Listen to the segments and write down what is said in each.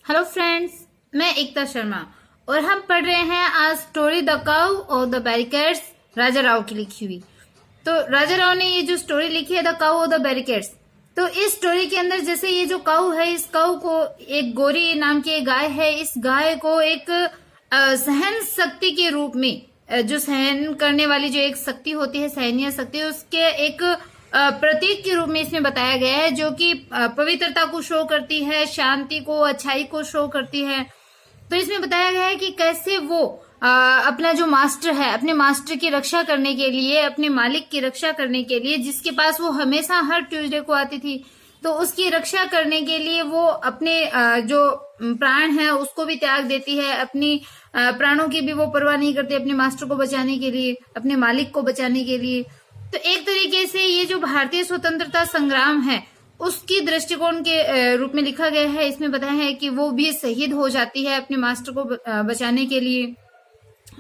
Hello friends, मैं एकता शर्मा और हम पढ़ रहे हैं आज स्टोरी द काऊ और द बैरिकेड्स, राजा राव की लिखी हुई। तो राजा राव ने ये जो स्टोरी लिखी है द काऊ और द बैरिकेड्स, तो इस स्टोरी के अंदर जैसे ये जो काऊ है, इस काऊ को एक गोरी नाम की एक गाय है। इस गाय को एक सहन शक्ति के रूप में, जो सहन करने वाली जो एक शक्ति होती है, सहनीय शक्ति, उसके एक प्रतीक के रूप में इसमें बताया गया है, जो कि पवित्रता को शो करती है, शांति को, अच्छाई को शो करती है। तो इसमें बताया गया है कि कैसे वो अपना जो मास्टर है, अपने मास्टर की रक्षा करने के लिए, अपने मालिक की रक्षा करने के लिए, जिसके पास वो हमेशा हर ट्यूसडे को आती थी, तो उसकी रक्षा करने के लिए वो अपने जो प्राण है उसको भी त्याग देती है। अपनी प्राणों की भी वो परवाह नहीं करती, अपने मास्टर को बचाने के लिए, अपने मालिक को बचाने के लिए। तो एक तरीके से ये जो भारतीय स्वतंत्रता संग्राम है उसकी दृष्टिकोण के रूप में लिखा गया है। इसमें बताया है कि वो भी शहीद हो जाती है अपने मास्टर को बचाने के लिए।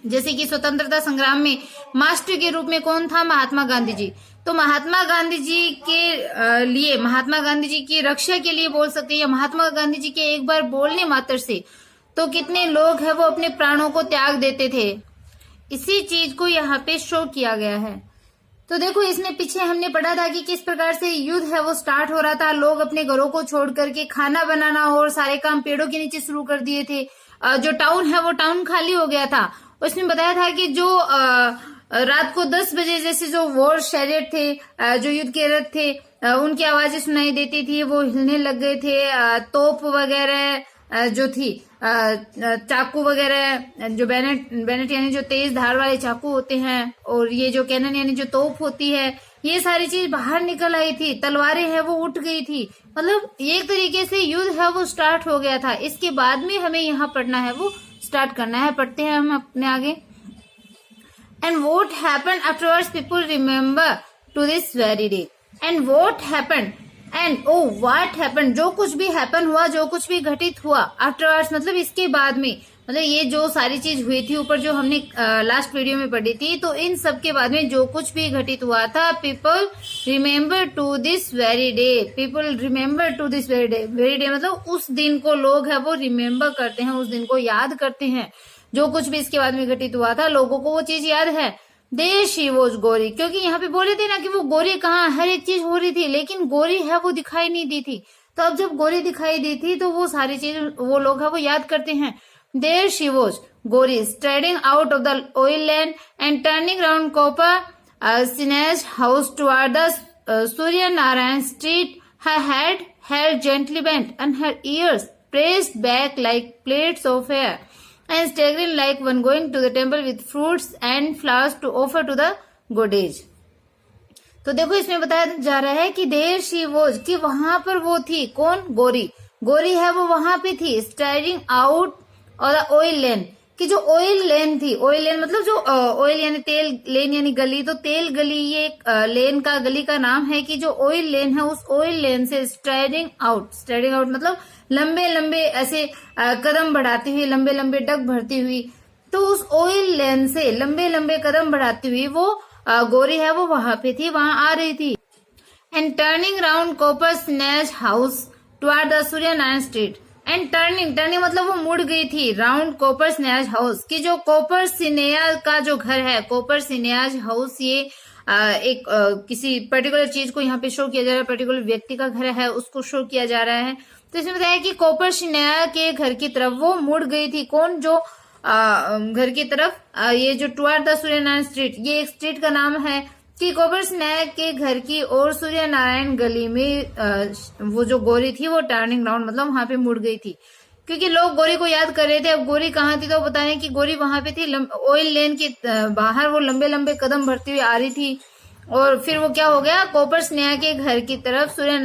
जैसे कि स्वतंत्रता संग्राम में मास्टर के रूप में कौन था? महात्मा गांधी जी। तो महात्मा गांधी जी के लिए, महात्मा गांधी जी की रक्षा के लिए बोल सकते हैं, महात्मा गांधी जी के एक बार बोलने मात्र से तो कितने लोग हैं वो अपने प्राणों को त्याग देते थे। इसी चीज को यहाँ पे शो किया गया है। तो देखो, इसमें पीछे हमने पढ़ा था कि किस प्रकार से युद्ध है वो स्टार्ट हो रहा था। लोग अपने घरों को छोड़ करके खाना बनाना और सारे काम पेड़ों के नीचे शुरू कर दिए थे। जो टाउन है वो टाउन खाली हो गया था। उसमें बताया था कि जो रात को 10 बजे जैसे जो वॉर शैरियट थे, जो युद्ध के रथ थे, उनकी आवाजें सुनाई देती थी, वो हिलने लग गए थे। तोप वगैरह जो थी, चाकू वगैरह, जो बैनेट यानी जो तेज धार वाले चाकू होते हैं, और ये जो कैनन यानी जो तोप होती है, ये सारी चीज बाहर निकल आई थी। तलवारें हैं वो उठ गई थी। मतलब एक तरीके से युद्ध है वो स्टार्ट हो गया था। इसके बाद में हमें यहाँ पढ़ना है वो स्टार्ट करना है। पढ़ते हैं हम अपने आगे। And what happen afterwards people remember to this very day. And what happen, and oh what happen, जो कुछ भी हैपन हुआ, जो कुछ भी घटित हुआ, आफ्टरवर्ड्स मतलब इसके बाद में, मतलब ये जो सारी चीज हुई थी ऊपर जो हमने लास्ट वीडियो में पढ़ी थी, तो इन सब के बाद में जो कुछ भी घटित हुआ था, people remember to this very day. People remember to this very day. Very day मतलब उस दिन को लोग है वो रिमेम्बर करते हैं, उस दिन को याद करते हैं। जो कुछ भी इसके बाद में घटित हुआ था, लोगों को वो चीज याद है। देयर शी वॉज गोरी, क्योंकि यहाँ पे बोले थे ना कि वो गोरी कहाँ, हर एक चीज हो रही थी, लेकिन गोरी है वो दिखाई नहीं दी थी। तो अब जब गोरी दिखाई दी थी तो वो सारी चीज वो लोग है वो याद करते हैं। There she was Gauri striding out of the oil land and turning round copper sinage house toward the Surya Narayan street. Her head held gently bent and her ears pressed back like plates of air and staggering like one going to the temple with fruits and flowers to offer to the goddess। तो देखो, इसमें बताया जा रहा है कि there she was, कि वहां पर वो थी। कौन? गोरी। गोरी है वो वहां पे थी। स्टाइरिंग आउट और ऑयल लेन, कि जो ऑयल लेन थी, ऑयल लेन मतलब जो ऑयल यानी तेल, लेन यानी गली, तो तेल गली ये एक लेन का, गली का नाम है, कि जो ऑयल लेन है उस ऑयल लेन से स्ट्राइडिंग आउट, स्ट्राइडिंग आउट मतलब लंबे लंबे ऐसे कदम बढ़ाती हुई, लंबे लंबे डग भरती हुई। तो उस ऑयल लेन से लंबे लंबे कदम बढ़ाती हुई वो गोरी है वो वहां पे थी, वहां आ रही थी। And turning round copper snatch house toward the Surya Narayan street. And turning, turning मतलब वो मुड़ गई थी। राउंड कॉपर स्नेच हाउस, की जो कॉपर सिनेया का जो घर है, कॉपर सिनेज हाउस, ये एक किसी पर्टिकुलर चीज को यहाँ पे शो किया जा रहा है, पर्टिकुलर व्यक्ति का घर है उसको शो किया जा रहा है। तो इसमें बताया कि कॉपर सिनेया के घर की तरफ वो मुड़ गई थी। कौन? जो घर की तरफ, ये जो toward the Surya Narayan street, ये एक स्ट्रीट का नाम है, कि कॉपर सिनेया के घर की और सूर्य नारायण गली में वो जो गोरी थी वो टर्निंग राउंड मतलब वहां पे मुड़ गई थी। क्योंकि लोग गोरी को याद कर रहे थे। अब गोरी कहाँ थी तो बता रहे कि गोरी वहां पे थी, ऑयल लेन के बाहर वो लंबे लंबे कदम भरती हुई आ रही थी। और फिर वो क्या हो गया, कॉपर स्नेहा के घर की तरफ, सूर्य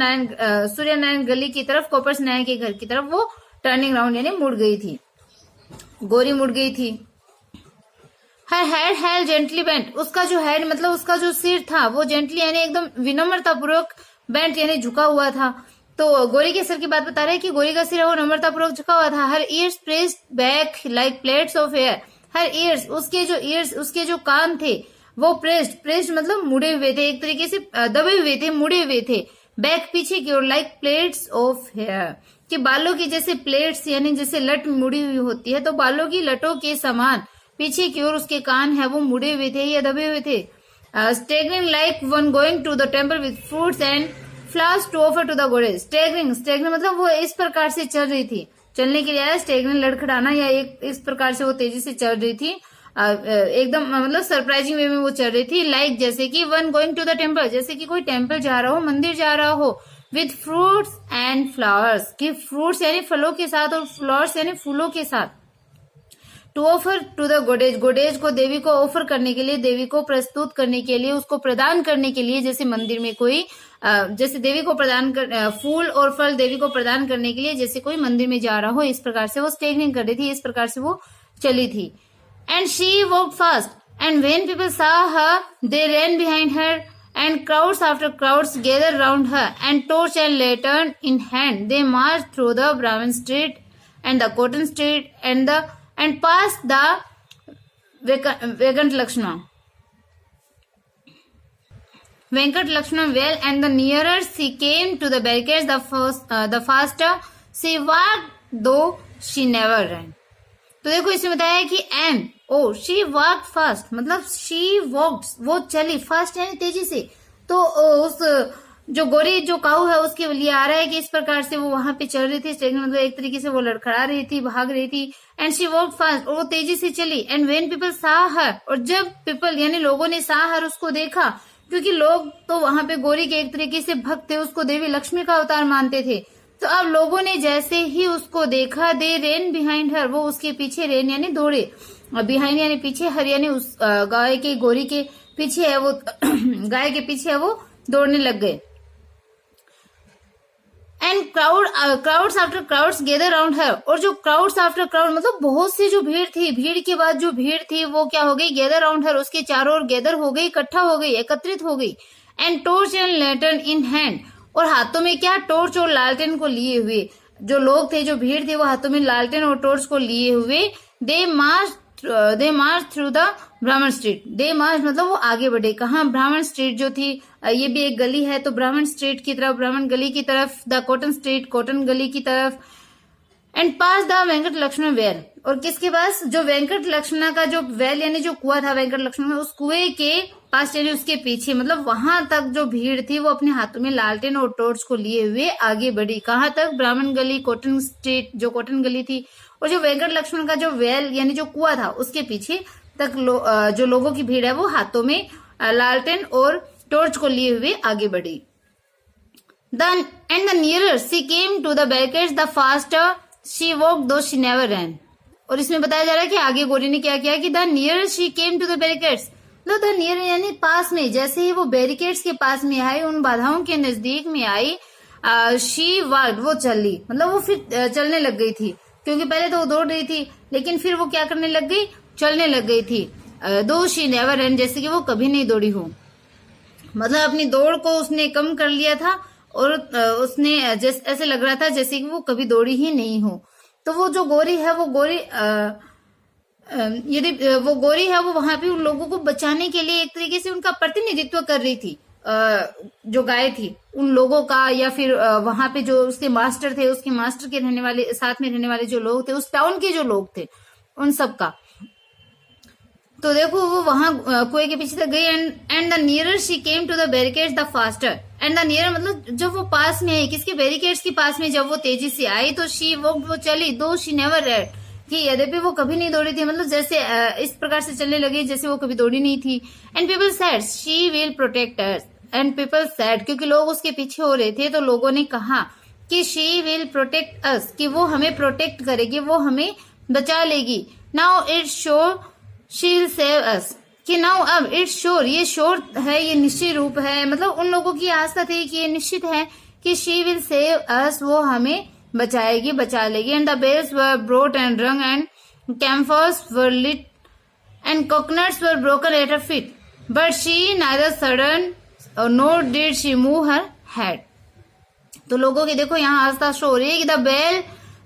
नारायण गली की तरफ, कॉपर स्नेहा के घर की तरफ वो टर्निंग राउंड यानी मुड़ गई थी, गोरी मुड़ गई थी। हर हेड हेल्ड जेंटली बेंट, उसका जो हेड मतलब उसका जो सिर था वो जेंटली यानी एकदम विनम्रता पूर्वक बेंट यानी झुका हुआ था। तो गोरी के सिर की बात बता रहे हैं कि गोरी का सिर है वो नम्रता पूर्वक झुका हुआ था। Her ears pressed back like plates of air. Her ears, उसके जो कान थे वो प्रेस्ड मतलब मुड़े हुए थे, एक तरीके से दबे हुए थे, मुड़े हुए थे। बैक पीछे की ओर, लाइक प्लेट्स ऑफ हेयर, कि बालों की जैसे प्लेट्स यानी जैसे लट मुड़ी हुई होती है, तो बालों की लटों के समान पीछे की ओर उसके कान है वो मुड़े हुए थे या दबे हुए थे। Staggering like one going to the temple with fruits and flowers to offer to the goddess. Staggering मतलब वो इस प्रकार से चल रही थी, चलने के लिए आया स्टेगरिंग लड़खड़ाना, या एक इस प्रकार से वो तेजी से चल रही थी, एकदम मतलब सरप्राइजिंग वे में वो चल रही थी। लाइक जैसे कि one going to the temple, जैसे कि कोई टेम्पल जा रहा हो, मंदिर जा रहा हो, विथ फ्रूट्स एंड फ्लावर्स, कि फ्रूट्स यानी फलों के साथ और फ्लावर्स यानी फूलों के साथ। To offer to the goddess, goddess को देवी को ऑफर करने के लिए, देवी को प्रस्तुत करने के लिए, उसको प्रदान करने के लिए, जैसे मंदिर में कोई जैसे देवी को प्रदान कर फूल और फल देवी को प्रदान करने के लिए जैसे कोई मंदिर में जा रहा हो, इस प्रकार से वो स्टेगरिंग कर रही थी, इस प्रकार से वो चली थी। And she walked fast and when people saw her they ran behind her and crowds after crowds gathered round her and torch and lantern in hand they marched through the Brahman street and the cotton street and passed the Venkat Lakshmana well, and the nearer she came to the barricades the faster she walked though she never ran। तो देखो इसमें बताया है कि and she walk fast, मतलब she walked वो चली, fast यानी तेजी से। तो उस जो गोरी जो काऊ है उसके लिए आ रहा है कि इस प्रकार से वो वहां पे चल रही थी, मतलब एक तरीके से वो लड़खड़ा रही थी, भाग रही थी। एंड शी वॉक फास्ट, और वो तेजी से चली। एंड व्हेन पीपल सा हर, और जब पीपल यानी लोगों ने सा हर उसको देखा, क्योंकि लोग तो वहां पे गोरी के एक तरीके से भक्त थे, उसको देवी लक्ष्मी का अवतार मानते थे। तो अब लोगों ने जैसे ही उसको देखा, दे रेन बिहाइंड हर, वो उसके पीछे, रेन यानी दौड़े, बिहाइंड यानी पीछे, हर यानी उस गाय के गोरी के पीछे है वो गाय के पीछे है वो दौड़ने लग गए। And crowds after crowds gather round her, और जो क्राउड्स आफ्टर क्राउड मतलब बहुत सी जो भीड़ थी, भीड़ के बाद जो भीड़ थी वो क्या हो गई, गेदर राउंड हर, उसके चारों ओर गेदर हो गई, इकट्ठा हो गई, एकत्रित हो गई। And torch and lantern in hand, और हाथों में क्या, टॉर्च और लालटेन को लिए हुए जो लोग थे, जो भीड़ थी, वो हाथों में लालटेन और टॉर्च को लिए हुए। दे मार्च थ्रू द ब्राह्मण स्ट्रीट, दे मार्च मतलब वो आगे बढ़े, कहाँ, ब्राह्मण स्ट्रीट जो थी, ये भी एक गली है, तो ब्राह्मण स्ट्रीट की तरफ, ब्राह्मण गली की तरफ, द कॉटन स्ट्रीट कॉटन गली की तरफ। And pass the Venkat Lakshman well, और किसके पास, जो वेंकट लक्ष्मण का जो वेल यानी जो कुआं था वेंकट लक्ष्मण, उस कुएं के पास यानी उसके पीछे, मतलब वहां तक जो भीड़ थी वो अपने हाथों में लालटेन और टॉर्च को लिए हुए आगे बढ़ी। कहाँ तक, ब्राह्मण गली कॉटन स्ट्रीट जो कॉटन गली थी, और जो वेंकट लक्ष्मण का जो वेल यानी जो कुआं था उसके पीछे तक जो लोगों की भीड़ है वो हाथों में लालटेन और टॉर्च को लिए हुए आगे बढ़ी। And the nearer she came to the barricades the faster she walk though she never ran, और इसमें बताया जा रहा है कि आगे गोरी ने क्या किया कि the near she came to the barricades, मतलब द नियर यानी पास में, जैसे ही वो बैरिकेड्स के पास में आई, उन बाधाओं के नजदीक में आई, शी वॉक्ड वो चली, मतलब वो फिर चलने लग गई थी, क्योंकि पहले तो वो दौड़ रही थी, लेकिन फिर वो क्या करने लग गई, चलने लग गई थी। दो शी नेवर रन, जैसे कि वो कभी नहीं दौड़ी हो, मतलब अपनी दौड़ को उसने कम कर लिया था, और उसने ऐसे लग रहा था जैसे कि वो कभी दौड़ी ही नहीं हो। तो वो जो गोरी है वो गोरी यदि वो गोरी है वो वहां पे उन लोगों को बचाने के लिए एक तरीके से उनका प्रतिनिधित्व कर रही थी, जो गाय थी उन लोगों का, या फिर वहां पे जो उसके मास्टर थे, उसके मास्टर के रहने वाले, साथ में रहने वाले जो लोग थे, उस टाउन के जो लोग थे, उन सब का। तो देखो वो वहां कुएं के पीछे तक गई। And the nearer she came to the barricades the faster, and the nearer मतलब जब वो पास में आई, किसके, बैरिकेड्स के पास में जब वो तेजी से आई, तो शी वॉक्ड वो चली, दो शी नेवर रैन, कि यद्यपि वो कभी नहीं दौड़ी थी, मतलब जैसे इस प्रकार से चलने लगी जैसे वो कभी दौड़ी नहीं थी। And people said she will protect us, and people said, क्योंकि लोग उसके पीछे हो रहे थे, तो लोगों ने कहा कि शी विल प्रोटेक्ट अस, कि वो हमें प्रोटेक्ट करेगी, वो हमें बचा लेगी। Now it's sure she will save us, कि नाउ अब इट्स श्योर, ये श्योर है, ये निश्चित रूप है, मतलब उन लोगों की आस्था थी कि ये निश्चित है कि शी विल सेव अस, वो हमें बचाएगी, बचा लेगी। And the bells were brought and rung and camphors were lit and coconuts were broken at her feet, but she neither sudden nor did she move her head. तो लोगों की देखो यहाँ आस्था शो हो रही है कि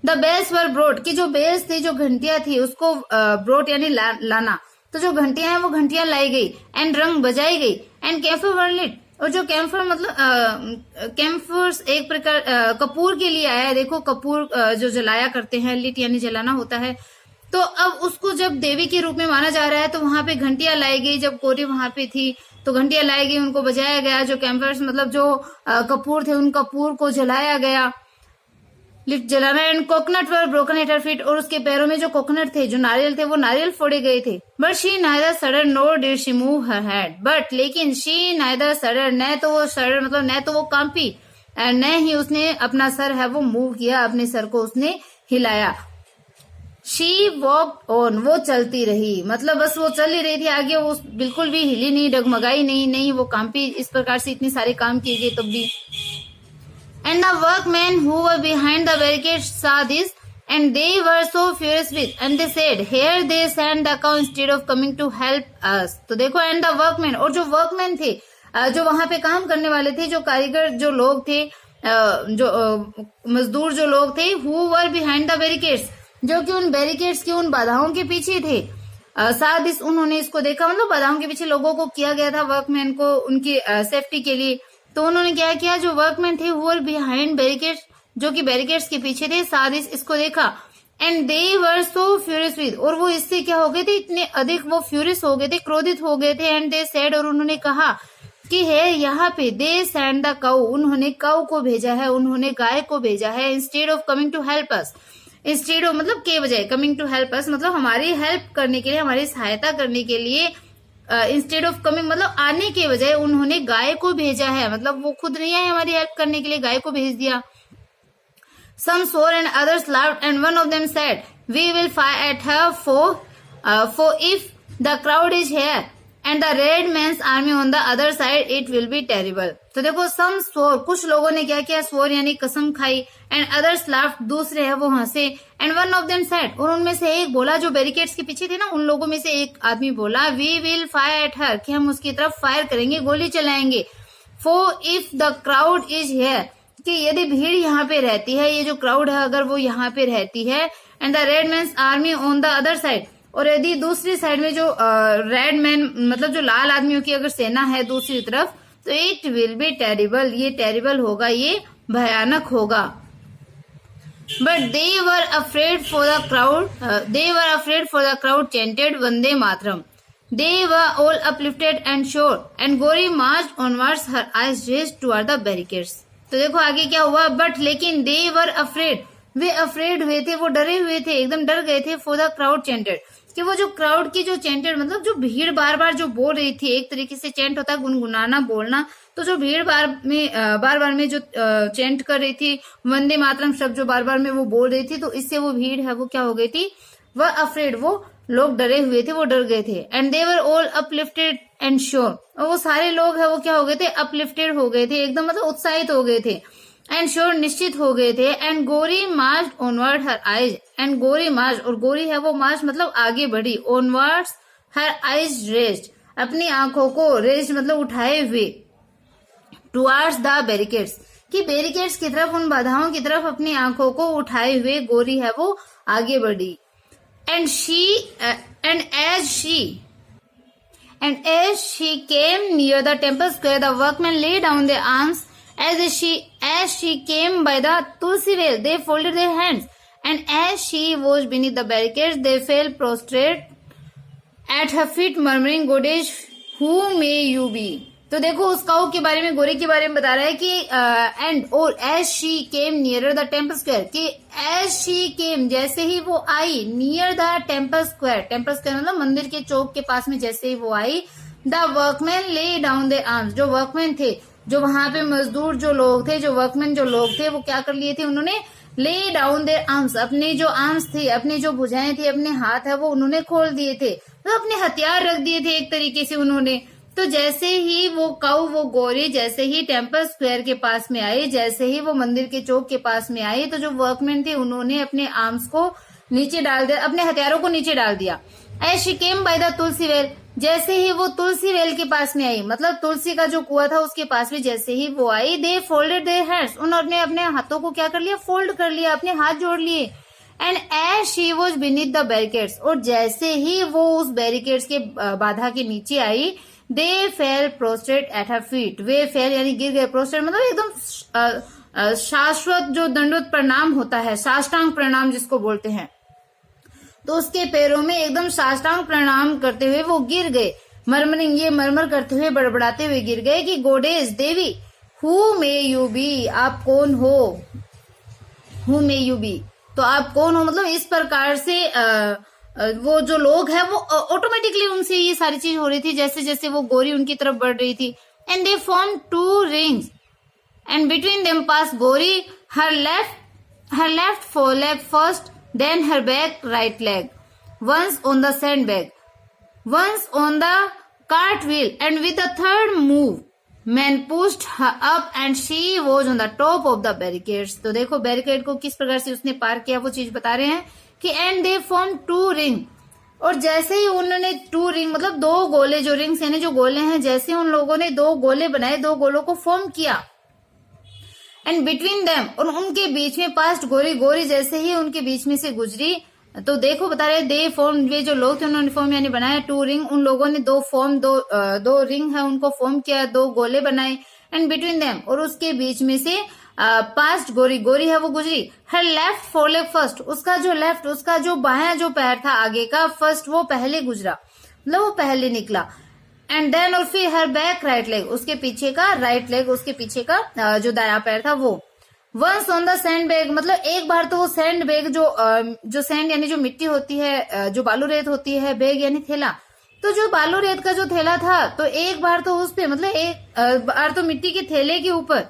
द बेल्स वर ब्रोट, की जो बेल्स थी, जो घंटियां थी, उसको ब्रोट यानी लाना, तो जो घंटियां हैं वो घंटियां लाई गई, एंड रंग बजाई गई, एंड कैफे वर लिट, और जो कैम्फर मतलब कैम्फर्स एक प्रकार कपूर के लिए आया है। देखो कपूर जो जलाया करते हैं, लिट यानी जलाना होता है। तो अब उसको जब देवी के रूप में माना जा रहा है तो वहां पे घंटियां लाई गई। जब गौरी वहां पे थी तो घंटियां लाई गई, उनको बजाया गया। जो कैम्फर्स मतलब जो कपूर थे उन कपूर को जलाया गया, लिट जलाना। And coconut were broken at her feet, और उसके पैरों में जो कोकोनट थे, जो नारियल थे, वो नारियल फोड़े गए थे। But she neither sudden nor did she move her head, but लेकिन शी नाइदर सडन, न तो वो सडन मतलब न तो वो कांपी, न ही उसने अपना सर है वो मूव किया, अपने सर को उसने हिलाया। शी वॉक ऑन, वो चलती रही, मतलब बस वो चल ही रही थी आगे, वो बिल्कुल भी हिली नहीं, डगमगाई नहीं, नहीं वो कांपी। इस प्रकार से इतने सारे काम किए गए तब भी। And the workmen who were behind the barricades saw this, and they were so furious with, and they said, "Here they send the cow instead of coming to help us." तो देखो, and the workmen, और जो workmen थे, जो वहां पे काम करने वाले थे, जो कारीगर जो लोग थे, जो मजदूर जो लोग थे, who were behind the barricades, जो कि उन बैरिकेड्स की उन बाधाओं के पीछे थे। साथ इस उन्होंने इसको देखा, मतलब बाधाओं के पीछे लोगों को किया गया था, वर्कमैन को उनकी सेफ्टी के लिए। तो उन्होंने क्या किया, जो वर्कमैन थे वो बिहाइंड बैरिकेड्स, जो कि बैरिकेड्स के पीछे थे, सादिस इसको देखा। And they were so furious with, और वो इससे क्या हो गए थे, इतने अधिक वो फ्यूरियस हो गए थे, क्रोधित हो गए थे। एंड दे सेड, और उन्होंने कहा कि है यहाँ पे, दे सेंड द काउ, उन्होंने काउ को भेजा है, उन्होंने गाय को भेजा है। Instead of coming to help us, instead of मतलब के बजाय, कमिंग टू हेल्प अस मतलब हमारी हेल्प करने के लिए, हमारी सहायता करने के लिए। इंस्टेड ऑफ कमिंग मतलब आने के बजाय उन्होंने गाय को भेजा है, मतलब वो खुद नहीं आए हमारी हेल्प करने के लिए, गाय को भेज दिया। Some swore and others laughed, and one of them said, "We will fire at her for if the crowd is here and the red man's army on the other side, it will be terrible." तो देखो, some swore, कुछ लोगों ने क्या किया, swore यानी कसम खाई, and others laughed, दूसरे है वो हंसे, and one of them said, और उनमें से एक बोला, जो बैरिकेड्स के पीछे थे ना, उन लोगों में से एक आदमी बोला, "We will fire at her," कि हम उसकी तरफ फायर करेंगे, गोली चलाएंगे। For if the crowd is here, कि यदि भीड़ यहाँ पे रहती है, ये जो क्राउड है अगर वो यहाँ पे रहती है, and the red man army on the other side, और यदि दूसरी साइड में जो रेड मैन मतलब जो लाल आदमियों की अगर सेना है दूसरी तरफ, तो इट विल बी टेरिबल, ये टेरिबल होगा, ये भयानक होगा। But they were afraid for the crowd chanted Vande Mataram, they were all uplifted and sure, and Gauri marched onwards, her eyes raised toward the barricades। तो देखो आगे क्या हुआ, बट लेकिन they were afraid, way afraid हुए थे, वो डरे हुए थे, एकदम डर गए थे। फॉर द क्राउड चेंटेड, कि वो जो क्राउड की जो चेंटेड मतलब जो भीड़ बार बार जो बोल रही थी, एक तरीके से चेंट होता है गुनगुनाना, बोलना, तो जो भीड़ बार बार में जो चेंट कर रही थी, वंदे मातरम शब्द जो बार बार में वो बोल रही थी, तो इससे वो भीड़ है वो क्या हो गई थी, वह अफ्रेड, वो लोग डरे हुए थे, वो डर गए थे। And they were all uplifted and sure, और वो सारे लोग है वो क्या हो गए थे, अपलिफ्टेड हो गए थे, एकदम मतलब उत्साहित हो गए थे। एंड श्योर निश्चित हो गए थे। एंड गोरी मार्च ऑनवर्ड हर आइज, एंड गोरी मार्च, और गोरी है वो मार्च मतलब आगे बढ़ी, ऑनवर्ड्स हर आइज रेस्ड, अपनी आंखों को रेस्ड मतलब उठाए हुए, टुवर्ड्स द बैरिकेड्स, कि बैरिकेड्स की तरफ, उन बाधाओं की तरफ अपनी आंखों को उठाए हुए गोरी है वो आगे बढ़ी। And as she came near the temple square, the workmen laid down their arms. As she came by the Tulsi well, they folded their hands. And as she was beneath the barricades, they fell prostrate at her feet, murmuring, "Goddess, who may you be?" तो देखो उस काऊ के बारे में, गोरी के बारे में बता रहा है कि एंड और as she came near the temple square, कि एज शी केम जैसे ही वो आई, near the temple square, temple square मतलब मंदिर के चौक के पास में जैसे ही वो आई, the workmen lay down the arms, जो वर्कमैन थे, जो वहां पे मजदूर जो लोग थे, जो वर्कमैन जो लोग थे, वो क्या कर लिए थे, उन्होंने ले डाउन देयर आर्म्स, अपने जो आर्म्स थे, अपनी जो भुजाएं थी, अपने हाथ है वो उन्होंने खोल दिए थे, तो अपने हथियार रख दिए थे एक तरीके से उन्होंने। तो जैसे ही वो काऊ, वो गोरी जैसे ही टेम्पल स्क्वायर के पास में आई, जैसे ही वो मंदिर के चौक के पास में आई, तो जो वर्कमैन थे उन्होंने अपने आर्म्स को नीचे डाल दिया, अपने हथियारों को नीचे डाल दिया। As she came by the Tulsi well, जैसे ही वो तुलसी वेल के पास में आई, मतलब तुलसी का जो कुआं था उसके पास में जैसे ही वो आई, दे फोल्डेड देयर हैंड्स, उन्होंने अपने हाथों को क्या कर लिया, फोल्ड कर लिया, अपने हाथ जोड़ लिए। And as she was beneath the barricades, और जैसे ही वो उस बैरिकेड्स के बाधा के नीचे आई, they fell prostrate at her feet, वे फेल यानी गिर गए, प्रोस्ट्रेट मतलब एकदम शाश्वत जो दंडवत प्रणाम होता है, साष्टांग प्रणाम जिसको बोलते हैं, तो उसके पैरों में एकदम साष्टांग प्रणाम करते हुए वो गिर गए, मरमरिंग ये मरमर करते हुए बड़बड़ाते हुए गिर गए कि गोडेस देवी, हु मे यू बी, आप कौन हो, हु मे यू बी, तो आप कौन हो, मतलब इस प्रकार से वो जो लोग हैं वो ऑटोमेटिकली उनसे ये सारी चीज हो रही थी जैसे जैसे वो गौरी उनकी तरफ बढ़ रही थी। And they form 2 rings and between them pass Gauri, her left fore leg first, then her back right leg, once on the sandbag, once on the cartwheel, and with the third move man pushed her up and she was on the top of the barricades। तो देखो barricade को किस प्रकार से उसने पार किया वो चीज बता रहे हैं कि एंड दे फॉर्म 2 रिंग, और जैसे ही उन्होंने 2 रिंग मतलब 2 गोले, जो रिंग्स यानी जो गोले हैं, जैसे उन लोगों ने 2 गोले बनाए, 2 गोलों को फॉर्म किया, एंड बिटवीन देम, और उनके बीच में पास्ट गोरी जैसे ही उनके बीच में से गुजरी, तो देखो बता रहे दे फॉर्म, वे जो लोग थे उन्होंने फॉर्म यानी बनाया 2 रिंग, उन लोगों ने 2 रिंग है उनको फॉर्म किया, 2 गोले बनाए, एंड बिटवीन देम, और उसके बीच में से पास्ट गोरी है वो गुजरी, हर लेफ्ट फोर लेग फर्स्ट, उसका जो बायां जो पैर था आगे का फर्स्ट वो पहले गुजरा, मतलब वो पहले निकला, एंड देन, और फिर हर बैक राइट लेग, उसके पीछे का राइट लेग, उसके पीछे का जो दायां पैर था वो, once on the sand bag, मतलब एक बार तो वो सैंड बैग जो सैंड यानी जो मिट्टी होती है, जो बालू रेत होती है, बैग यानी थैला, तो जो बालू रेत का जो थैला था तो एक बार तो उस पे मतलब एक बार तो मिट्टी के थैले के ऊपर,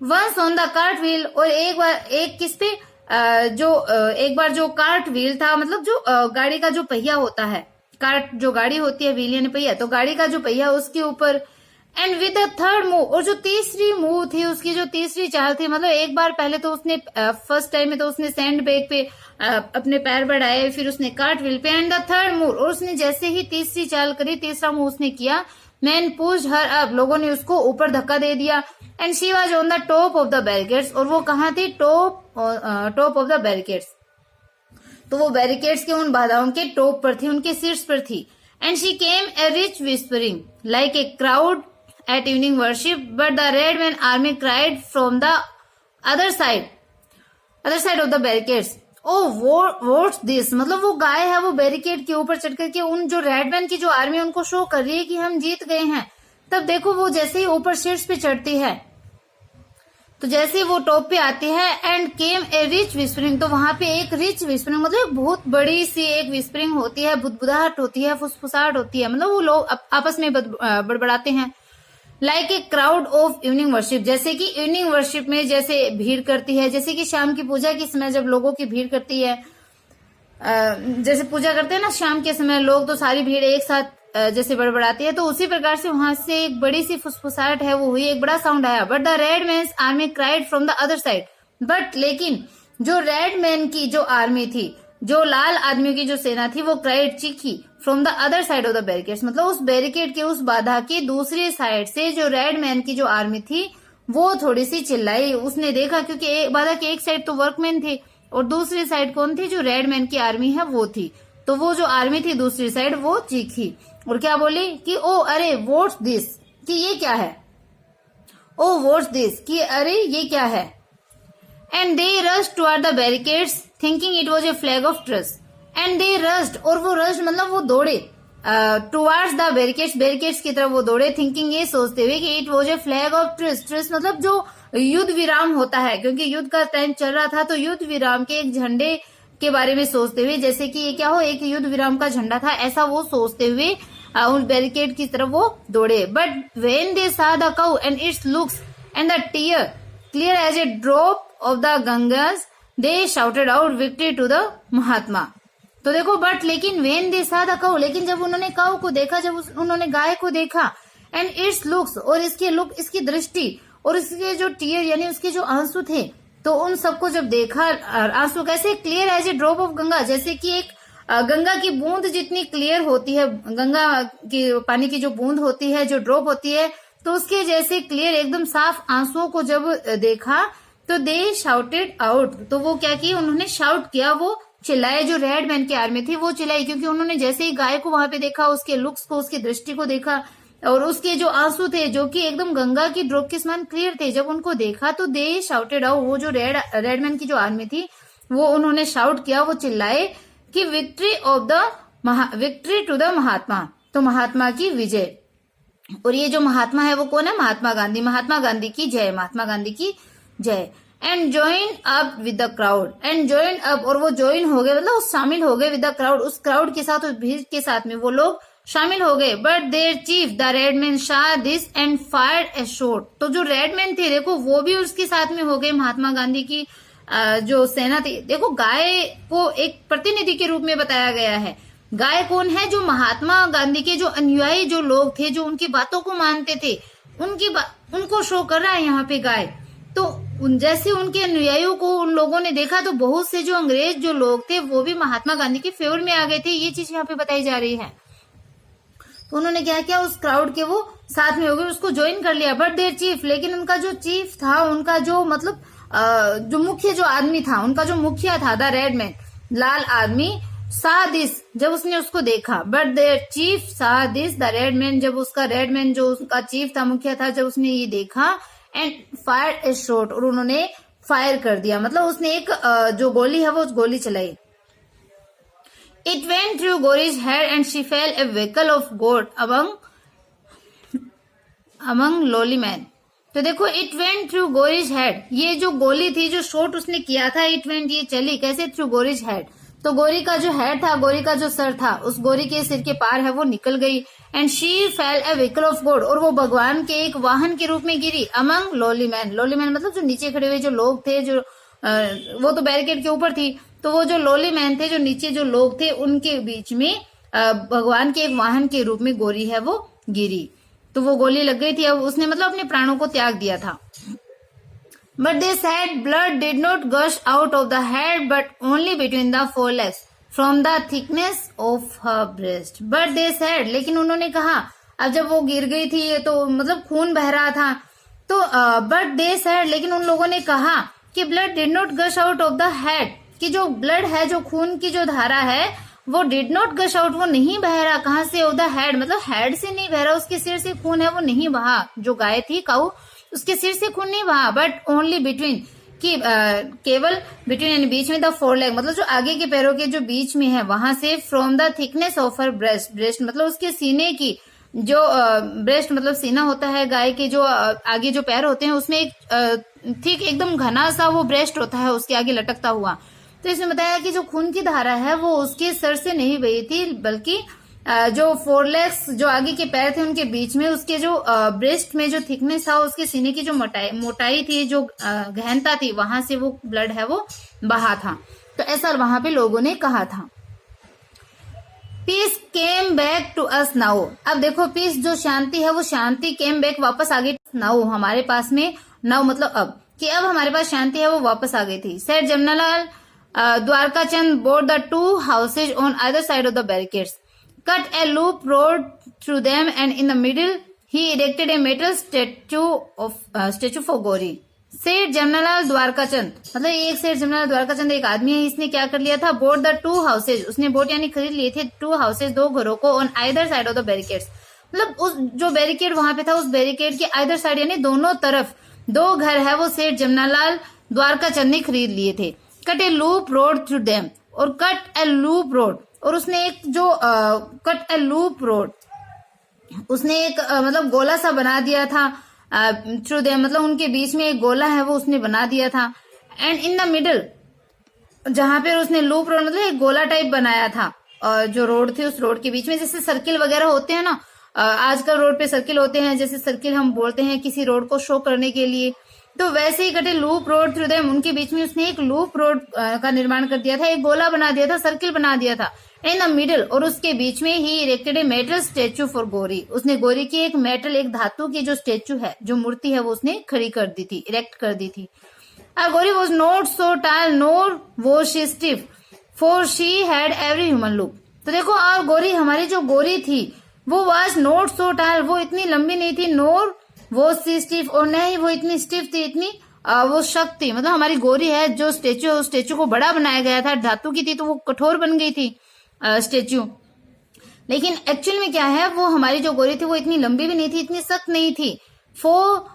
once on the cart wheel, और एक किस पे एक बार जो कार्ट व्हील था, मतलब जो गाड़ी का जो पहिया होता है, कार्ट जो गाड़ी होती है, व्हील यानी पहिया, तो गाड़ी का जो पहिया उसके ऊपर, and with the third move, और जो तीसरी मूव थी उसकी जो तीसरी चाल थी, मतलब एक बार पहले तो उसने फर्स्ट टाइम में तो उसने सैंड बैग पे अपने पैर बढ़ाए, फिर उसने कार्ट व्हील पे, एंड द थर्ड मूव, और उसने जैसे ही तीसरी चाल करी, तीसरा मूव उसने किया, मैन पुश्ड हर अप, लोगों ने उसको ऊपर धक्का दे दिया, and she was on the top of the barricades, और वो कहाँ थी, टॉप ऑफ द बैरिकेड्स, तो वो बैरिकेड्स के उन बाधाओं के टॉप पर थी, उनके शीर्ष पर थी, and she came A rich whispering like a crowd at evening worship, but the red man army cried from the other side of the barricades, oh what's this, मतलब वो गाय है वो बैरिकेड के ऊपर चढ़ करके उन जो रेड मैन की जो आर्मी उनको शो कर रही है कि हम जीत गए हैं। तब देखो वो जैसे ही ऊपर शीर्ष पे चढ़ती है, तो जैसे ही वो टॉप पे आती है, and came A rich whispering, तो वहां पे एक रिच विस्परिंग मतलब बहुत बड़ी सी एक विस्परिंग होती है, बुदबुदाहट होती है, फुसफुसाहट होती है, मतलब वो लोग आपस में बड़बड़ाते हैं, like a crowd of evening worship, जैसे कि इवनिंग वर्शिप में जैसे भीड़ करती है, जैसे कि शाम की पूजा के समय जब लोगों की भीड़ करती है, जैसे पूजा करते हैं ना शाम के समय लोग, तो सारी भीड़ एक साथ जैसे बड़बड़ाती है, तो उसी प्रकार से वहां से एक बड़ी सी फुसफुसाहट है वो हुई, एक बड़ा साउंड आया, but the red man army cried from the other side, but लेकिन जो रेड मैन की जो आर्मी थी, जो लाल आदमियों की जो सेना थी, वो क्राइड चीखी from the other side of the barricades, मतलब उस बैरिकेड के उस बाधा की दूसरी साइड से जो रेड मैन की जो आर्मी थी वो थोड़ी सी चिल्लाई, उसने देखा क्योंकि बाधा की एक साइड तो वर्कमैन थे और दूसरी साइड कौन थी, जो रेड मैन की आर्मी है वो थी, तो वो जो आर्मी थी दूसरी साइड वो चीखी और क्या बोली कि ओ अरे व्हाट्स दिस, कि ये क्या है, ओ व्हाट्स दिस, कि अरे ये क्या है, and they rushed toward the barricades thinking it was a flag of trust, and they rushed, और वो रश्ड मतलब वो दौड़े टुवर्ड्स द बैरिकेड्स की तरफ वो दौड़े, थिंकिंग ये सोचते हुए कि it was a flag of trust मतलब जो युद्ध विराम होता है, क्योंकि युद्ध का टाइम चल रहा था, तो युद्ध विराम के एक झंडे के बारे में सोचते हुए, जैसे कि ये क्या हो, एक युद्ध विराम का झंडा था, ऐसा वो सोचते हुए उस बैरिकेड की तरफ वो दौड़े, but when they saw the cow and its looks and the tear clear as a drop of the Ganges, they shouted out victory to the Mahatma. तो देखो बट लेकिन when they saw the cow, लेकिन जब उन्होंने काउ को देखा, जब उन्होंने गाय को देखा, एंड इट्स लुक्स, और इसके लुक, इसकी दृष्टि, और इसके जो टीयर यानी उसके जो आंसू थे, तो उन सबको जब देखा, आंसू कैसे, clear as a drop of Ganga, जैसे कि एक गंगा की बूंद जितनी क्लियर होती है, गंगा की पानी की जो बूंद होती है, जो ड्रॉप होती है, तो उसके जैसे क्लियर एकदम साफ आंसुओं को जब देखा, तो दे शाउटेड आउट, तो वो क्या किया, उन्होंने शाउट किया, वो चिल्लाए, जो रेड मैन की आर्मी थी वो चिल्लाई, क्योंकि उन्होंने जैसे ही गाय को वहां पे देखा, उसके लुक्स को, उसकी दृष्टि को देखा, और उसके जो आंसू थे जो कि एकदम गंगा की ड्रॉप के समान क्लियर थे, जब उनको देखा तो दे शाउटेड आउट, वो जो रेडमैन की जो आर्मी थी वो उन्होंने शाउट किया, वो चिल्लाए कि विक्ट्री टू द महात्मा, तो महात्मा की विजय। और ये जो महात्मा है वो कौन है? महात्मा गांधी। महात्मा गांधी की जय, महात्मा गांधी की जय। And join up with the crowd, and join up, और वो ज्वाइन हो गए मतलब शामिल हो गए विद द क्राउड, उस क्राउड के साथ, उस भीड़ के साथ में वो लोग शामिल हो गए। But their chief the red man shot this and fired a shot, तो जो रेडमैन थे देखो वो भी उसके साथ में हो गए, महात्मा गांधी की जो सेना थी। देखो गाय को एक प्रतिनिधि के रूप में बताया गया है। गाय कौन है? जो महात्मा गांधी के जो अनुयायी जो लोग थे, जो उनकी बातों को मानते थे, उनको शो कर रहा है यहाँ पे गाय। तो जैसे उनके अनुयायियों को उन लोगों ने देखा तो बहुत से जो अंग्रेज जो लोग थे वो भी महात्मा गांधी के फेवर में आ गए थे, ये चीज यहाँ पे बताई जा रही है। तो उन्होंने क्या किया, उस क्राउड के वो साथ में हो गए, उसको ज्वाइन कर लिया। बट देयर चीफ, लेकिन उनका जो चीफ था, उनका जो मतलब जो मुख्य जो आदमी था, उनका जो मुखिया था, द रेडमैन, लाल आदमी, saw this, जब उसने उसको देखा। But their chief saw this, the red man, जब उसका रेडमैन जो उसका चीफ था, मुखिया था, जब उसने ये देखा, एंड फायर ए शॉट, और उन्होंने फायर कर दिया, मतलब उसने एक जो गोली है वो गोली चलाई। It went through Gauri's head and she fell a vehicle of God among lowly men. तो देखो it went through Gauri's head, ये जो गोली थी, जो शॉट उसने किया था, इट वेंट, ये चली कैसे? थ्रू गोरीज हेड, तो गोरी का जो हेड था, गोरी का जो सर था, उस गोरी के सिर के पार है वो निकल गई। And she fell a vehicle of God, और वो भगवान के एक वाहन के रूप में गिरी। Among lowly men, lowly men मतलब जो नीचे खड़े हुए जो लोग थे, जो वो तो बैरिकेड के ऊपर थी, तो वो जो लोली मैन थे, जो नीचे जो लोग थे, उनके बीच में भगवान के एक वाहन के रूप में गोरी है वो गिरी, तो वो गोली लग गई थी। अब उसने मतलब अपने प्राणों को त्याग दिया था। But they said blood did not gush out of the head but only between the forelegs from the thickness of her breast. But they said, लेकिन उन्होंने कहा, अब जब वो गिर गई थी तो मतलब खून बह रहा था, तो but they said, लेकिन उन लोगों ने कहा कि blood did not gush out of the head, कि जो ब्लड है, जो खून की जो धारा है, वो डिड नॉट गश आउट, वो नहीं बह रहा, कहाँ से? ऑफ द हेड, मतलब हेड से नहीं बह रहा, उसके सिर से खून है वो नहीं बहा, जो गाय थी काऊ, उसके सिर से खून नहीं बहा। बट ओनली बिटवीन, कि केवल बिटवीन यानी बीच में, द फोर लेग मतलब जो आगे के पैरों के जो बीच में है वहां से, from the thickness of her breast, breast मतलब उसके सीने की जो ब्रेस्ट मतलब सीना होता है गाय के, जो आगे जो पैर होते हैं उसमें एक ठीक एकदम घना सा वो ब्रेस्ट होता है उसके आगे लटकता हुआ। तो इसमें बताया कि जो खून की धारा है वो उसके सर से नहीं बही थी, बल्कि जो फोरलेग्स जो आगे के पैर थे उनके बीच में, उसके जो ब्रेस्ट में जो थिकनेस था, उसके सीने की जो मोटाई थी, जो गहनता थी, वहां से वो ब्लड है वो बहा था। तो ऐसा वहां पे लोगों ने कहा था। Peace came back to us now, अब देखो पीस जो शांति है वो शांति केम बैक वापस आ गई नाउ हमारे पास में, नाउ मतलब अब, कि अब हमारे पास शांति है वो वापस आ गई थी। Seth Jamnalal Dwarka Chand bought the two houses on either side of the barricades, cut a loop road through them, and in the middle he erected a metal statue for Gauri. सेठ जमनालाल द्वारका चंद, मतलब एक सेठ जमनालाल द्वारका चंद एक आदमी है, इसने क्या कर लिया था? बोट द टू हाउसेज, उसने बोट यानी खरीद लिए थे टू हाउसेज, दो घरों को, on either side of the barricades, मतलब उस जो बैरिकेड वहां पे था उस बैरिकेड के आइदर साइड यानी दोनों तरफ दो घर है वो सेठ जमनालाल द्वारका चंद ने खरीद लिए थे। कट ए लूप रोड थ्रू देम, और कट ए लूप रोड, और उसने एक जो कट ए लूप रोड, उसने एक मतलब गोला सा बना दिया था थ्रू देम, मतलब उनके बीच में एक गोला है वो उसने बना दिया था। एंड इन द मिडल, जहां पे उसने लूप रोड मतलब एक गोला टाइप बनाया था, और जो रोड थी उस रोड के बीच में, जैसे सर्किल वगैरह होते हैं ना, आजकल रोड पे सर्किल होते हैं, जैसे सर्किल हम बोलते हैं किसी रोड को शो करने के लिए, तो वैसे ही कटे लूप रोड थ्रू देम, उनके बीच में उसने एक लूप रोड का निर्माण कर दिया था, एक गोला बना दिया था, सर्किल बना दिया था। इन द मिडल, और उसके बीच में ही erected a metal statue for Gauri, उसने गौरी की एक मेटल, एक धातु की जो स्टेचू है, जो मूर्ति है वो उसने खड़ी कर दी थी, इरेक्ट कर दी थी। Gauri was not so tall nor was she stiff for she had every human look. तो देखो, और गौरी, हमारी जो गौरी थी वो वॉज नॉट सो टाल, वो इतनी लंबी नहीं थी, नोर वो सी स्टिफ, और न ही वो इतनी स्टिफ थी, इतनी वो सख्त थी, मतलब हमारी गौरी है जो स्टेचू है, उस स्टेचू को बड़ा बनाया गया था, धातु की थी तो वो कठोर बन गई थी स्टेचू। लेकिन एक्चुअल में क्या है, वो हमारी जो गोरी थी वो इतनी लंबी भी नहीं थी, इतनी सख्त नहीं थी। For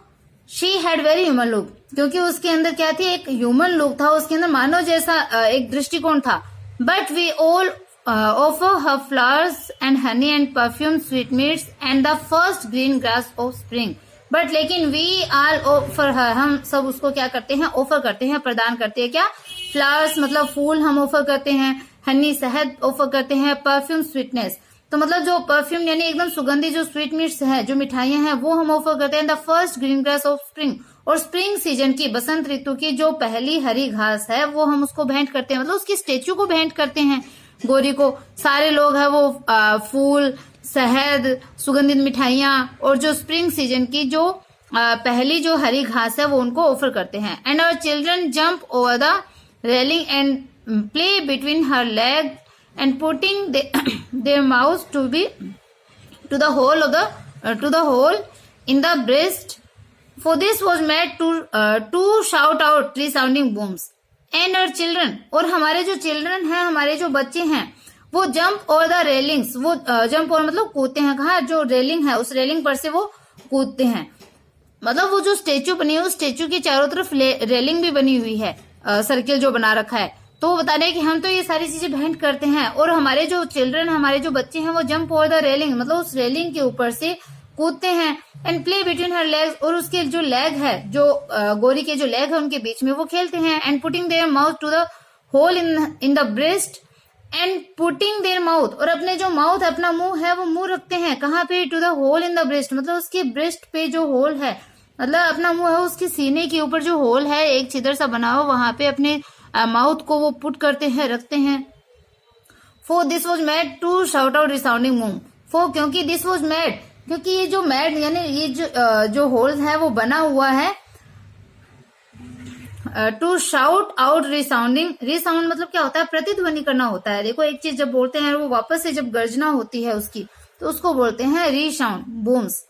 she had very human look, क्योंकि उसके अंदर क्या थी, एक ह्यूमन लुक था, उसके अंदर मानव जैसा एक दृष्टिकोण था। But we all offer her flowers and honey and perfume sweetmeats and the first green grass of spring. But लेकिन वी आल ऑफर हर, हम सब उसको क्या करते हैं, ऑफर करते हैं, प्रदान करते हैं। क्या? फ्लावर्स मतलब फूल हम ऑफर करते हैं, हनी शहद ऑफर करते हैं, परफ्यूम स्वीटनेस तो मतलब जो परफ्यूम यानी एकदम सुगंधी जो स्वीट मीट्स है, जो मिठाइयां हैं, वो हम ऑफर करते हैं। The first green grass of spring, और स्प्रिंग सीजन की, बसंत ऋतु की जो पहली हरी घास है वो हम उसको भेंट करते हैं, मतलब उसकी स्टेचू को भेंट करते हैं गोरी को। सारे लोग है वो फूल, शहद, सुगंधित मिठाइयां और जो स्प्रिंग सीजन की जो पहली जो हरी घास है वो उनको ऑफर करते हैं। And our children jump over the railing and play between her leg and putting their mouths to the hole in the breast, for this was made to shout out resounding booms. And our children, और हमारे जो children हैं, हमारे जो बच्चे हैं, वो jump over the railings, वो जंप ओवर मतलब कूदते हैं। कहाँ? जो रेलिंग है उस रेलिंग पर से वो कूदते हैं, मतलब वो जो स्टेचू बनी है उस स्टेचू की चारों तरफ रेलिंग भी बनी हुई है, सर्किल जो बना रखा है। तो वो बता रहे हैं कि हम तो ये सारी चीजें भेंट करते हैं, और हमारे जो चिल्ड्रन, हमारे जो बच्चे हैं, वो जंप ओवर द रेलिंग मतलब उस रेलिंग के ऊपर से कूदते हैं। And play between her legs, और उसके जो लेग है, जो गोरी के जो लेग है उनके बीच में वो खेलते हैं। And putting their mouth to the hole in the breast, and putting their mouth, और अपने जो माउथ, अपना मुंह है वो मुंह रखते हैं कहाँ पे? To the hole in the breast, मतलब उसके ब्रेस्ट पे जो होल है, मतलब अपना मुंह है उसके सीने के ऊपर जो होल है, एक छिद्र सा बना हो, वहां पे अपने माउथ को वो पुट करते हैं, रखते हैं। For this was made to shout out resounding moo, for क्योंकि दिस वॉज मेड, क्योंकि ये जो मेड यानी ये जो होल्स है वो बना हुआ है to shout out resounding. Resound मतलब क्या होता है? प्रतिध्वनि करना होता है। देखो एक चीज जब बोलते हैं वो वापस से जब गर्जना होती है उसकी, तो उसको बोलते हैं रीसाउंड, बूम्स।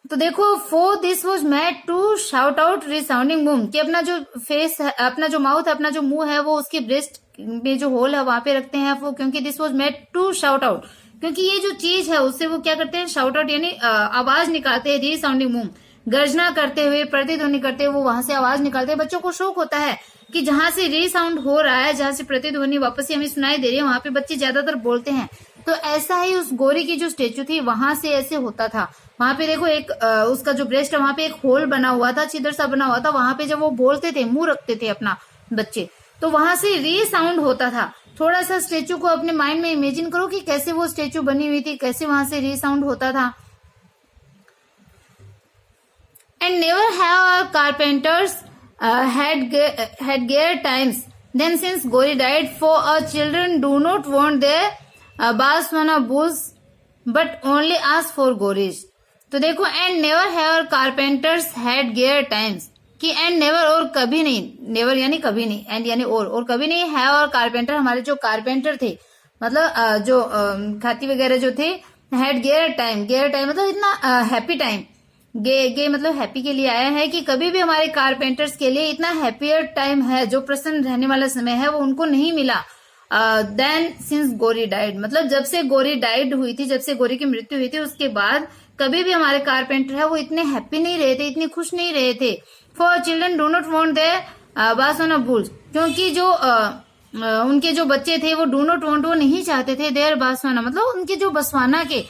तो देखो, for this was made to shout out resounding boom, कि अपना जो फेस है, अपना जो माउथ है, अपना जो मुंह है वो उसके ब्रेस्ट में जो होल है वहां पे रखते हैं। वो क्योंकि this was made to shout out, क्योंकि ये जो चीज है उससे वो क्या करते हैं? शाउट आउट यानी आवाज निकालते हैं, रिसाउंडिंग बूम, गर्जना करते हुए, प्रतिध्वनि करते हुए वो वहां से आवाज निकालते हैं। बच्चों को शौक होता है कि जहां से रीसाउंड हो रहा है, जहां से प्रतिध्वनि वापस से हमें सुनाई दे रही है, वहां पे बच्चे ज्यादातर बोलते हैं। तो ऐसा ही उस गोरी की जो स्टेचू थी वहां से ऐसे होता था। वहां पे देखो एक उसका जो ब्रेस्ट है वहां पे एक होल बना हुआ था, छिद्र सा बना हुआ था, वहां पे जब वो बोलते थे, मुंह रखते थे अपना बच्चे, तो वहां से रीसाउंड होता था। थोड़ा सा स्टेचू को अपने माइंड में इमेजिन करो कि कैसे वो स्टेचू बनी हुई थी, कैसे वहां से रीसाउंड होता था। And never have our carpenters had gear times then since Gori died, for our children do not want their Baswana bulls but only ask for Goris. तो देखो, and never have our carpenters had gear times, कि and never और कभी नहीं, never यानी कभी नहीं, and यानी और कभी नहीं, have our carpenter हमारे जो कारपेंटर थे, मतलब जो खाती वगैरह जो थे, had gear time मतलब इतना हैप्पी टाइम, गे मतलब हैप्पी के लिए आया है कि कभी भी हमारे कारपेंटर्स के लिए इतना हैप्पियर टाइम है, जो प्रसन्न रहने वाला समय है, वो उनको नहीं मिला। देन सिंस गोरी डाइड, मतलब जब से गोरी डाइड हुई थी, जब से गोरी की मृत्यु हुई थी, उसके बाद कभी भी हमारे कारपेंटर है वो इतने हैप्पी नहीं रहे थे, इतने खुश नहीं रहे थे। For children do not want their Basavanna bulls, क्योंकि जो उनके जो बच्चे थे वो डू नॉट वांट, वो नहीं चाहते थे देयर बासवाना, मतलब उनके जो बसवाना के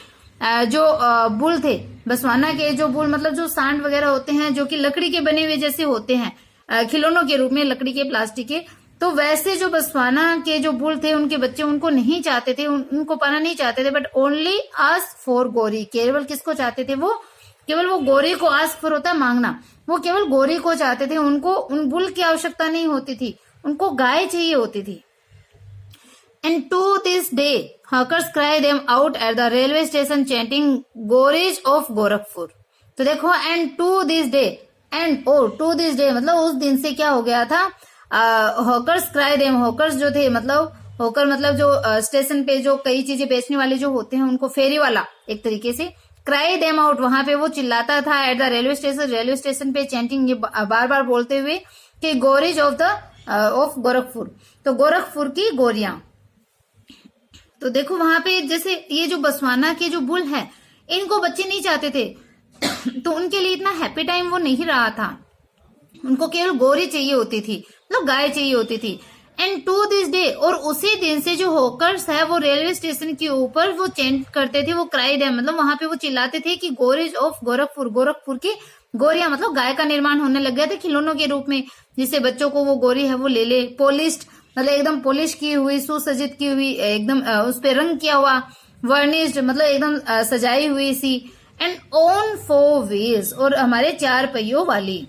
जो बुल थे, बसवाना के जो बुल मतलब जो सांड वगैरह होते हैं, जो कि लकड़ी के बने हुए जैसे होते हैं, खिलौनों के रूप में, लकड़ी के, प्लास्टिक के, तो वैसे जो बसवाना के जो बुल थे, उनके बच्चे उनको नहीं चाहते थे, उनको पाना नहीं चाहते थे। बट ओनली आस्क फॉर गोरी, केवल किसको चाहते थे? वो केवल वो गोरी को, आस्क फॉर होता है मांगना, वो केवल गोरी को चाहते थे, उनको उन बुल की आवश्यकता नहीं होती थी, उनको गाय चाहिए होती थी। And to this day, hawkers cry them out at the railway station chanting Gorij of Gorakhpur. तो देखो, and to this day, and to this day मतलब उस दिन से क्या हो गया था? हॉकर्स क्राई देम, हॉकर्स जो थे, मतलब हॉकर मतलब जो स्टेशन पे जो कई चीजें बेचने वाले जो होते हैं, उनको फेरी वाला एक तरीके से, क्राई देम आउट, वहां पे वो चिल्लाता था एट द रेलवे स्टेशन पे चैंटिंग, ये बार बार बोलते हुए कि गोरिज ऑफ गोरखपुर, तो गोरखपुर की गोरियां। तो देखो वहां पे जैसे ये जो बसवाना के जो बुल है, इनको बच्चे नहीं चाहते थे तो उनके लिए इतना हैप्पी टाइम वो नहीं रहा था। उनको केवल गोरी चाहिए होती थी, मतलब गाय चाहिए होती थी। एंड टू दिस डे, और उसी दिन से जो हॉकर्स है वो रेलवे स्टेशन के ऊपर वो चेंट करते थे, वो क्राई है, मतलब वहां पे वो चिल्लाते थे कि गोरीज ऑफ गोरखपुर, गोरखपुर की गोरियां, मतलब गाय का निर्माण होने लग गया था खिलौनों के रूप में, जिससे बच्चों को वो गोरी है वो ले ले। पोलिस्ड, मतलब एकदम पॉलिश की हुई, सुसज्जित की हुई, एकदम उस पे रंग किया हुआ, वर्निश्ड, मतलब एकदम सजाई हुई सी। एंड ऑन 4 व्हील्स, और हमारे 4 पहियों वाली,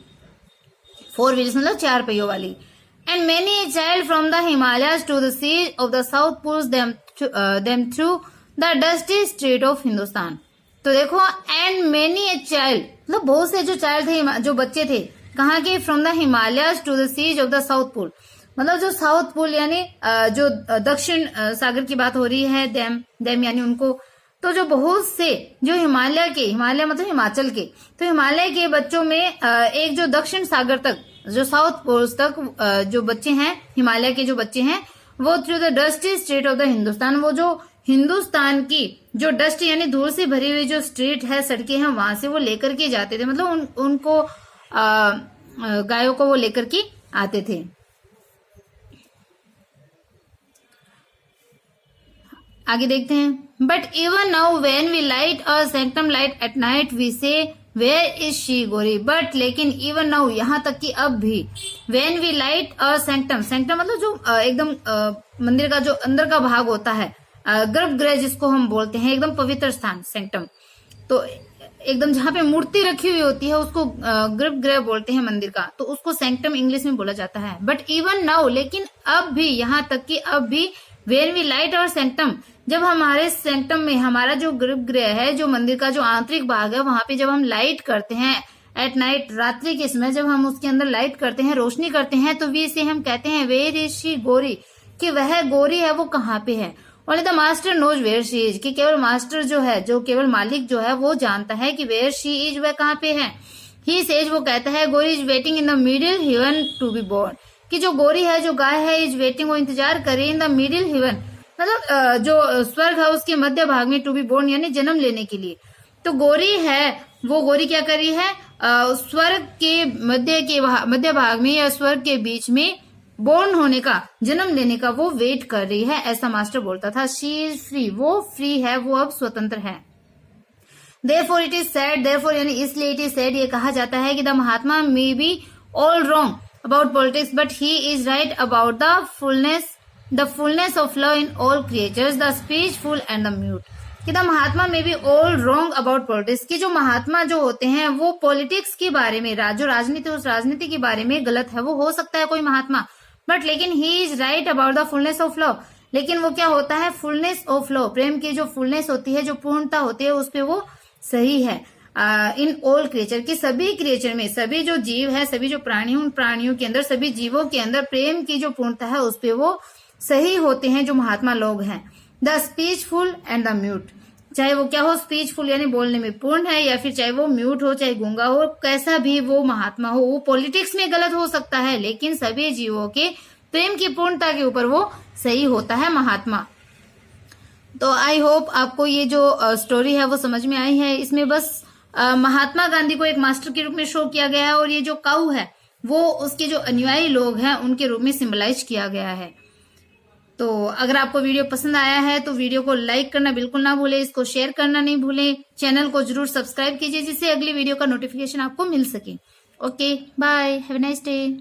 4 व्हील्स मतलब 4 पहियों वाली। And many a child from the Himalayas to the sea of the south pulls them through the dusty street of Hindustan. तो देखो, एंड मेनी ए चाइल्ड, मतलब बहुत से जो चाइल्ड थे, जो बच्चे थे, कहाँ के, from the Himalayas to the seas of the south pole, मतलब जो साउथ पोल यानी जो दक्षिण सागर की बात हो रही है, देम यानी उनको। तो जो बहुत से जो हिमालय मतलब हिमाचल के, तो हिमालय के बच्चों में एक जो दक्षिण सागर तक, जो साउथ पोल्स तक जो बच्चे हैं, हिमालय के जो बच्चे हैं, वो through the dusty street of the Hindustan, वो जो हिंदुस्तान की जो डस्ट यानी धूल से भरी हुई जो स्ट्रीट है, सड़कें हैं, वहां से वो लेकर के जाते थे, मतलब उनको गायों को वो लेकर के आते थे। आगे देखते हैं। But even now when we light a sanctum light at night we say where is she Gori. But लेकिन इवन नाउ, यहाँ तक कि अब भी, when we light a sanctum, sanctum मतलब जो एकदम मंदिर का जो अंदर का भाग होता है, गर्भगृह जिसको हम बोलते हैं, एकदम पवित्र स्थान सैंक्टम, तो एकदम जहाँ पे मूर्ति रखी हुई होती है उसको गर्भगृह बोलते हैं मंदिर का, तो उसको सैंक्टम इंग्लिश में बोला जाता है। बट इवन नाउ, लेकिन अब भी, यहाँ तक कि अब भी, वेन वी लाइट और सैंक्टम, जब हमारे सैंक्टम में हमारा जो गर्भगृह है, जो मंदिर का जो आंतरिक भाग है, वहां पे जब हम लाइट करते हैं एट नाइट, रात्रि के समय जब हम उसके अंदर लाइट करते हैं, रोशनी करते हैं, तो वी से हम कहते हैं वेयर इज शी गोरी, कि वह गोरी है वो कहाँ पे है। Only the master knows where she is, कि केवल मास्टर जो है, जो केवल मालिक जो है, वो जानता है कि वेयर शी इज, वह कहाँ पे है। ही सेज, वो कहता है, Gori is waiting in the middle heaven to be born, कि जो गोरी है, जो गाय है, इज वेटिंग, वो इंतजार करे, इन द मिडिल हेवन, मतलब जो स्वर्ग है उसके मध्य भाग में, टू बी बोर्न यानी जन्म लेने के लिए। तो गोरी है, वो गोरी क्या कर रही है, स्वर्ग के मध्य भाग में या स्वर्ग के बीच में बोर्न होने का, जन्म लेने का वो वेट कर रही है, ऐसा मास्टर बोलता था। शी इज फ्री, वो फ्री है, वो अब स्वतंत्र है। Therefore it is said, therefore यानी इसलिए, इट इज सेड, ये कहा जाता है कि the Mahatma may be all wrong about politics but he is right about the fullness of love in all creatures, the speechful and the mute. कि the Mahatma may be all wrong about politics, कि जो महात्मा जो होते हैं वो politics के बारे में, जो राजनीति, उस राजनीति के बारे में गलत है, वो हो सकता है कोई महात्मा, बट लेकिन ही is right about the fullness of love, लेकिन वो क्या होता है, फुलनेस ऑफ लव, प्रेम की जो फुलनेस होती है, जो पूर्णता होती है, उस पे वो सही है। इन ऑल क्रिएचर, की सभी क्रिएचर में, सभी जो जीव है, सभी जो प्राणी, उन प्राणियों के अंदर, सभी जीवों के अंदर प्रेम की जो पूर्णता है, उस पे वो सही होते हैं जो महात्मा लोग हैं। The speechful and the mute, चाहे वो क्या हो, स्पीचफुल यानी बोलने में पूर्ण है, या फिर चाहे वो म्यूट हो, चाहे गूंगा हो, कैसा भी वो महात्मा हो, वो पॉलिटिक्स में गलत हो सकता है, लेकिन सभी जीवों के प्रेम की पूर्णता के ऊपर वो सही होता है महात्मा। तो आई होप आपको ये जो स्टोरी है वो समझ में आई है। इसमें बस महात्मा गांधी को एक मास्टर के रूप में शो किया गया है, और ये जो काऊ है वो उसके जो अनुयायी लोग हैं उनके रूप में सिंबलाइज किया गया है। तो अगर आपको वीडियो पसंद आया है तो वीडियो को लाइक करना बिल्कुल ना भूलें, इसको शेयर करना नहीं भूलें, चैनल को जरूर सब्सक्राइब कीजिए जिससे अगली वीडियो का नोटिफिकेशन आपको मिल सके। Okay, bye, have a nice day.